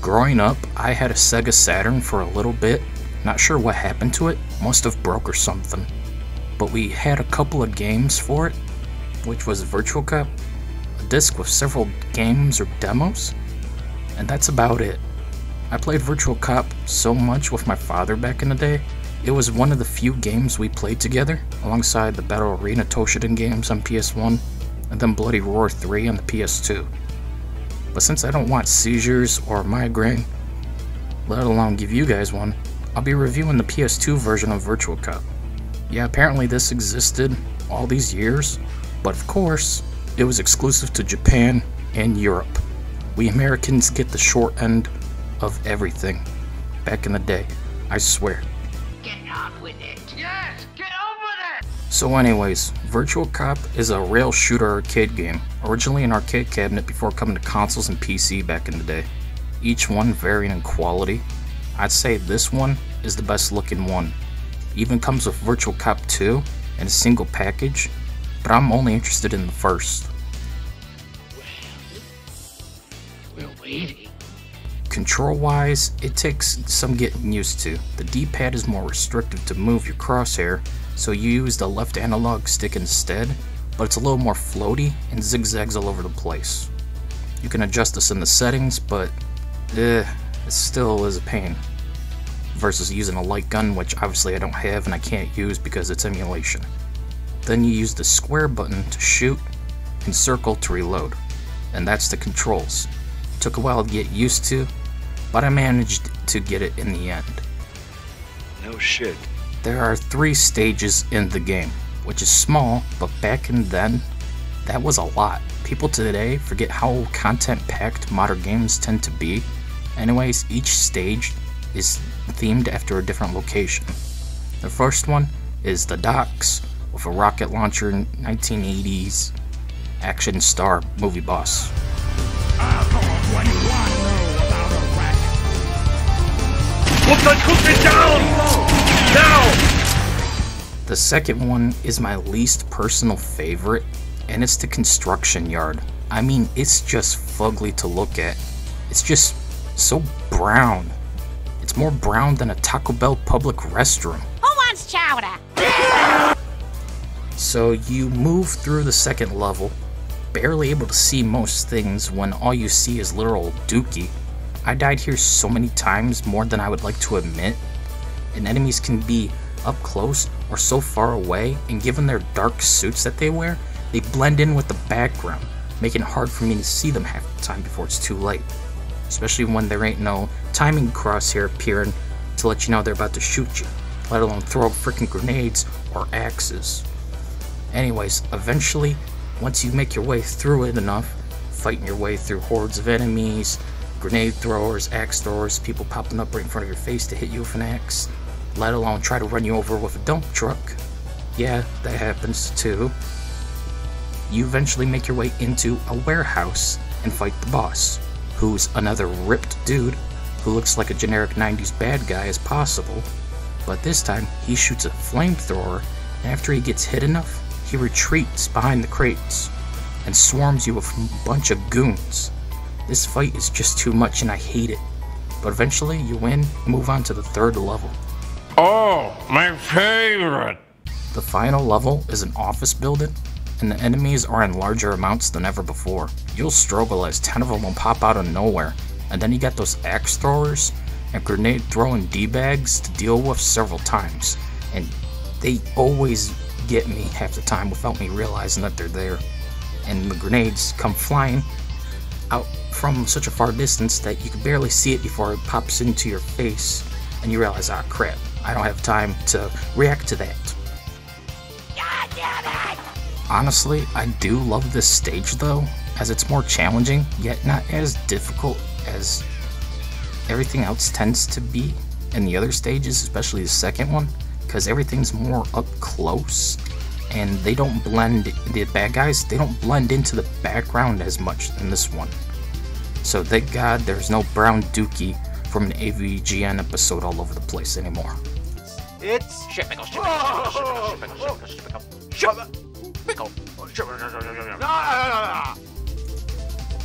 Growing up, I had a Sega Saturn for a little bit. Not sure what happened to it, must have broke or something. But we had a couple of games for it, which was Virtua Cop, a disc with several games or demos, and that's about it. I played Virtua Cop so much with my father back in the day. It was one of the few games we played together, alongside the Battle Arena Toshinden games on PS1, and then Bloody Roar 3 on the PS2. But since I don't want seizures or migraine, let alone give you guys one, I'll be reviewing the PS2 version of Virtua Cop. Yeah, apparently this existed all these years, but of course, it was exclusive to Japan and Europe. We Americans get the short end of everything back in the day, I swear. Get on with it. Yes, get on with it! So anyways, Virtua Cop is a rail shooter arcade game, originally an arcade cabinet before coming to consoles and PC back in the day. Each one varying in quality. I'd say this one is the best looking one. Even comes with Virtua Cop 2 in a single package, but I'm only interested in the first. Well, we're waiting. Control-wise, it takes some getting used to. The D-pad is more restrictive to move your crosshair, so you use the left analog stick instead, but it's a little more floaty and zigzags all over the place. You can adjust this in the settings, but it still is a pain. Versus using a light gun, which obviously I don't have and I can't use because it's emulation. Then you use the square button to shoot and circle to reload. And that's the controls. Took a while to get used to, but I managed to get it in the end. No shit. There are 3 stages in the game, which is small, but back in then, that was a lot. People today forget how content-packed modern games tend to be. Anyways, each stage is themed after a different location. The first one is the docks, with a rocket launcher in 1980s action star movie boss. Put the cookie down! Now! The second one is my least personal favorite, and it's the construction yard. I mean, it's just fugly to look at. It's just so brown. It's more brown than a Taco Bell public restroom. Who wants chowder? So you move through the second level, barely able to see most things when all you see is literal dookie. I died here so many times, more than I would like to admit, and enemies can be up close or so far away, and given their dark suits that they wear, they blend in with the background, making it hard for me to see them half the time before it's too late. Especially when there ain't no timing crosshair appearing to let you know they're about to shoot you, let alone throw freaking grenades or axes. Anyways, eventually, once you make your way through it enough, fighting your way through hordes of enemies, grenade throwers, axe throwers, people popping up right in front of your face to hit you with an axe, let alone try to run you over with a dump truck. Yeah, that happens too. You eventually make your way into a warehouse and fight the boss, who's another ripped dude who looks like a generic 90s bad guy as possible, but this time he shoots a flamethrower, and after he gets hit enough, he retreats behind the crates and swarms you with a bunch of goons. This fight is just too much and I hate it, but eventually you win and move on to the third level. Oh, my favorite! The final level is an office building, and the enemies are in larger amounts than ever before. You'll struggle as 10 of them will pop out of nowhere, and then you got those axe throwers and grenade throwing D-bags to deal with several times, and they always get me half the time without me realizing that they're there. And the grenades come flying out from such a far distance that you can barely see it before it pops into your face, and you realize, ah crap, I don't have time to react to that. God damn it! Honestly, I do love this stage though, as it's more challenging, yet not as difficult as everything else tends to be in the other stages, especially the second one, because everything's more up close, and they don't blend, the bad guys, they don't blend into the background as much in this one. So thank God there's no brown dookie from an AVGN episode all over the place anymore. It's shipping.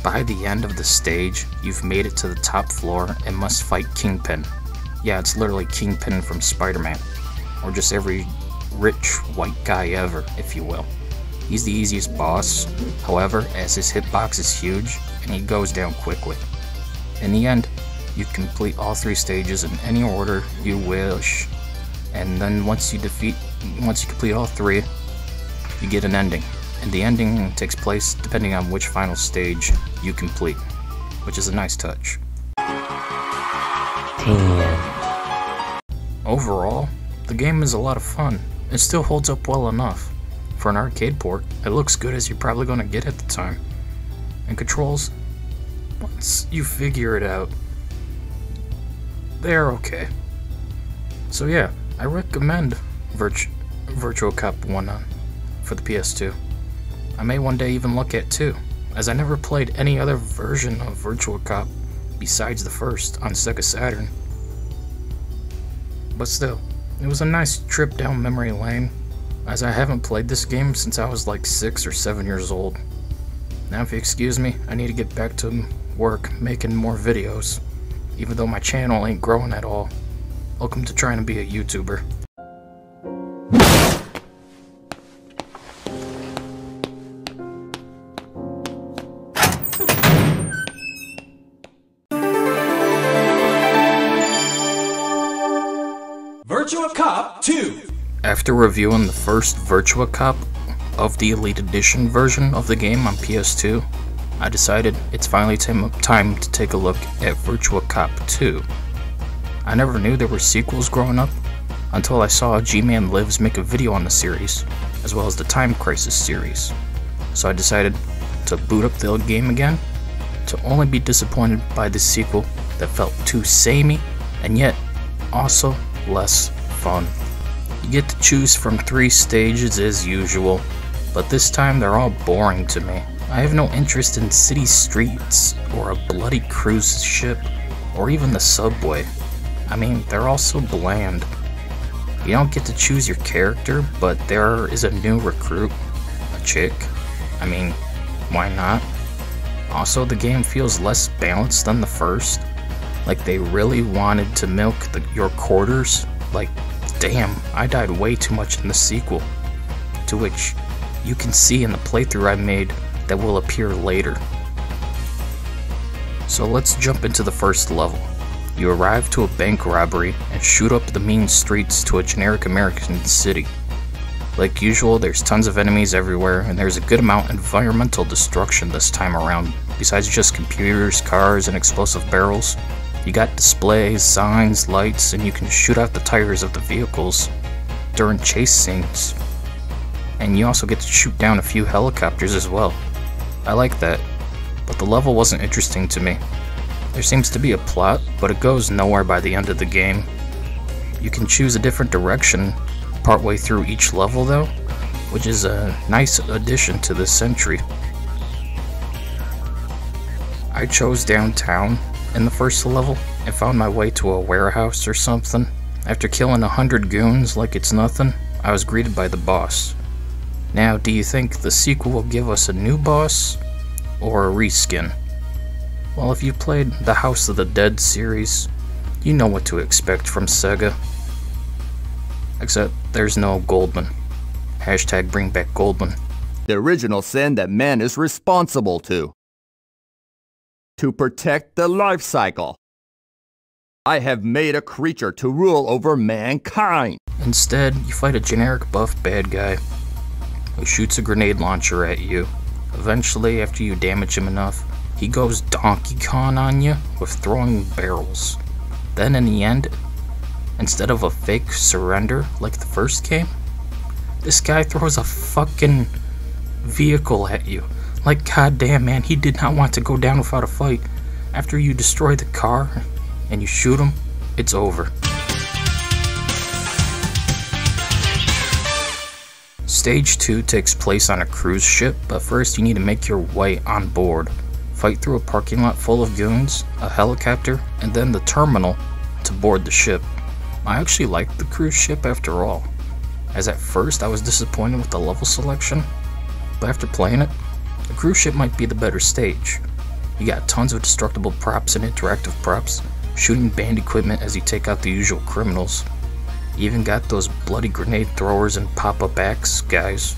By the end of the stage, you've made it to the top floor and must fight Kingpin. Yeah, it's literally Kingpin from Spider-Man, or just every rich white guy ever, if you will. He's the easiest boss, however, as his hitbox is huge and he goes down quickly. In the end, you complete all 3 stages in any order you wish, and then once you complete all 3, you get an ending. And the ending takes place depending on which final stage you complete, which is a nice touch. 10. Overall, the game is a lot of fun. It still holds up well enough. For an arcade port, it looks good as you're probably going to get at the time. And controls, once you figure it out, they're okay. So yeah, I recommend Virtua Cop 1 for the PS2. I may one day even look at 2, as I never played any other version of Virtua Cop besides the first on Sega Saturn. But still, it was a nice trip down memory lane, as I haven't played this game since I was like 6 or 7 years old. Now if you excuse me, I need to get back to work making more videos, even though my channel ain't growing at all. Welcome to trying to be a YouTuber. Virtua Cop 2. After reviewing the first Virtua Cop of the Elite Edition version of the game on PS2, I decided it's finally time to take a look at Virtua Cop 2. I never knew there were sequels growing up until I saw G-Man Lives make a video on the series, as well as the Time Crisis series. So I decided to boot up the game again, to only be disappointed by this sequel that felt too samey, and yet also less fun. You get to choose from 3 stages as usual, but this time they're all boring to me. I have no interest in city streets, or a bloody cruise ship, or even the subway. I mean, they're all so bland. You don't get to choose your character, but there is a new recruit, a chick. I mean, why not? Also, the game feels less balanced than the first. Like they really wanted to milk your quarters. Like, damn, I died way too much in the sequel. To which you can see in the playthrough I made that will appear later. So let's jump into the first level. You arrive to a bank robbery and shoot up the mean streets to a generic American city. Like usual, there's tons of enemies everywhere, and there's a good amount of environmental destruction this time around. Besides just computers, cars, and explosive barrels, you got displays, signs, lights, and you can shoot out the tires of the vehicles during chase scenes. And you also get to shoot down a few helicopters as well. I like that, but the level wasn't interesting to me. There seems to be a plot, but it goes nowhere by the end of the game. You can choose a different direction partway through each level though, which is a nice addition to this entry. I chose downtown in the first level and found my way to a warehouse or something. After killing 100 goons like it's nothing, I was greeted by the boss. Now, do you think the sequel will give us a new boss or a reskin? Well, if you played the House of the Dead series, you know what to expect from Sega. Except there's no Goldman. Hashtag bring back Goldman. The original sin that man is responsible to protect the life cycle. I have made a creature to rule over mankind. Instead, you fight a generic buff bad guy who shoots a grenade launcher at you. Eventually, after you damage him enough, he goes Donkey Kong on you with throwing barrels. Then in the end, instead of a fake surrender like the first game, this guy throws a fucking vehicle at you. Like, goddamn, man, he did not want to go down without a fight. After you destroy the car and you shoot him, it's over. Stage 2 takes place on a cruise ship, but first you need to make your way on board. Fight through a parking lot full of goons, a helicopter, and then the terminal to board the ship. I actually liked the cruise ship after all, as at first I was disappointed with the level selection, but after playing it, the cruise ship might be the better stage. You got tons of destructible props and interactive props, shooting band equipment as you take out the usual criminals. You even got those bloody grenade throwers and pop-up axe guys.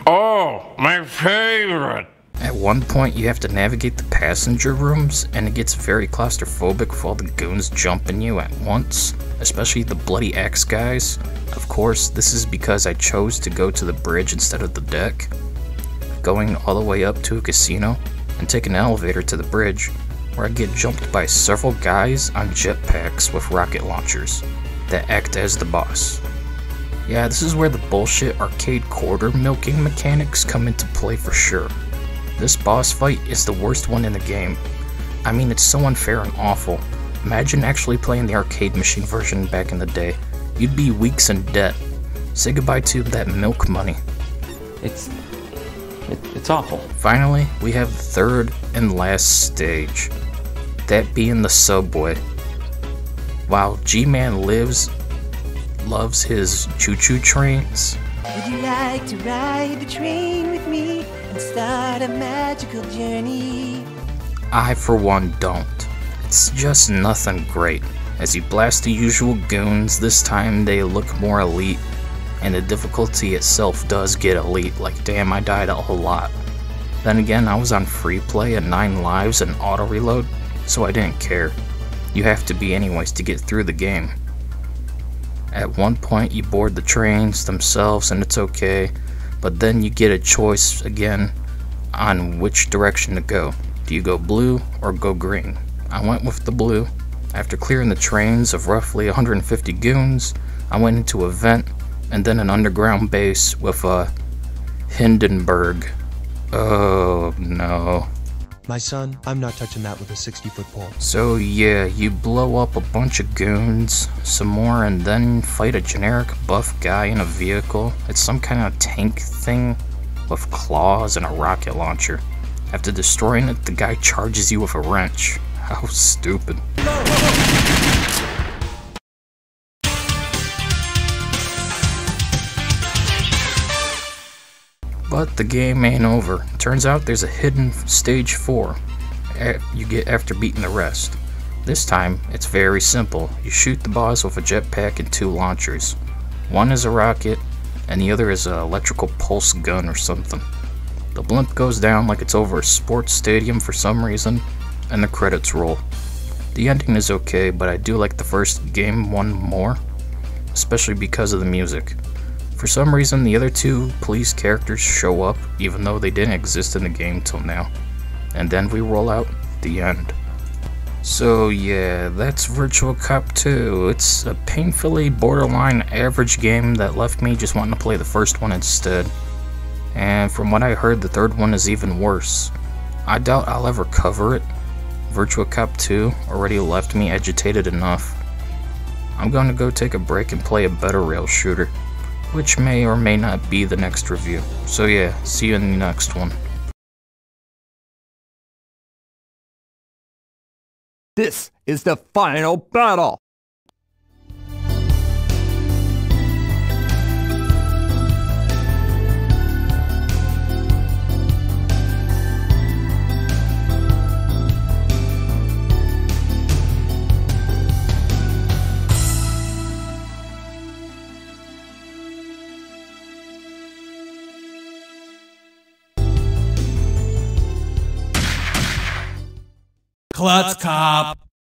Oh, my favorite! At one point you have to navigate the passenger rooms, and it gets very claustrophobic with all the goons jumping you at once, especially the bloody axe guys. Of course, this is because I chose to go to the bridge instead of the deck. Going all the way up to a casino, and take an elevator to the bridge, where I get jumped by several guys on jetpacks with rocket launchers that act as the boss. Yeah, this is where the bullshit arcade quarter milking mechanics come into play for sure. This boss fight is the worst one in the game. I mean, it's so unfair and awful. Imagine actually playing the arcade machine version back in the day. You'd be weeks in debt. Say goodbye to that milk money. It's awful. Finally, we have the third and last stage. That being the subway. While G-Man loves his choo-choo trains, would you like to ride the train with me and start a magical journey? I, for one, don't. It's just nothing great. As you blast the usual goons, this time they look more elite, and the difficulty itself does get elite. Like, damn, I died a whole lot. Then again, I was on free play and 9 lives and auto reload, so I didn't care. You have to be anyways to get through the game. At one point you board the trains themselves and it's okay, but then you get a choice again on which direction to go. Do you go blue or go green? I went with the blue. After clearing the trains of roughly 150 goons, I went into a vent and then an underground base with a Hindenburg. Oh no. My son, I'm not touching that with a 60-foot pole. So yeah, you blow up a bunch of goons, some more, and then fight a generic buff guy in a vehicle. It's some kind of tank thing with claws and a rocket launcher. After destroying it, the guy charges you with a wrench. How stupid. But the game ain't over. Turns out there's a hidden stage 4 you get after beating the rest. This time, it's very simple. You shoot the boss with a jetpack and 2 launchers. One is a rocket, and the other is an electrical pulse gun or something. The blimp goes down like it's over a sports stadium for some reason, and the credits roll. The ending is okay, but I do like the first game one more, especially because of the music. For some reason, the other 2 police characters show up, even though they didn't exist in the game till now. And then we roll out the end. So yeah, that's Virtua Cop 2. It's a painfully borderline average game that left me just wanting to play the first one instead. And from what I heard, the third one is even worse. I doubt I'll ever cover it. Virtua Cop 2 already left me agitated enough. I'm going to go take a break and play a better rail shooter, which may or may not be the next review. So yeah, see you in the next one. This is the final battle! Klutz Cop.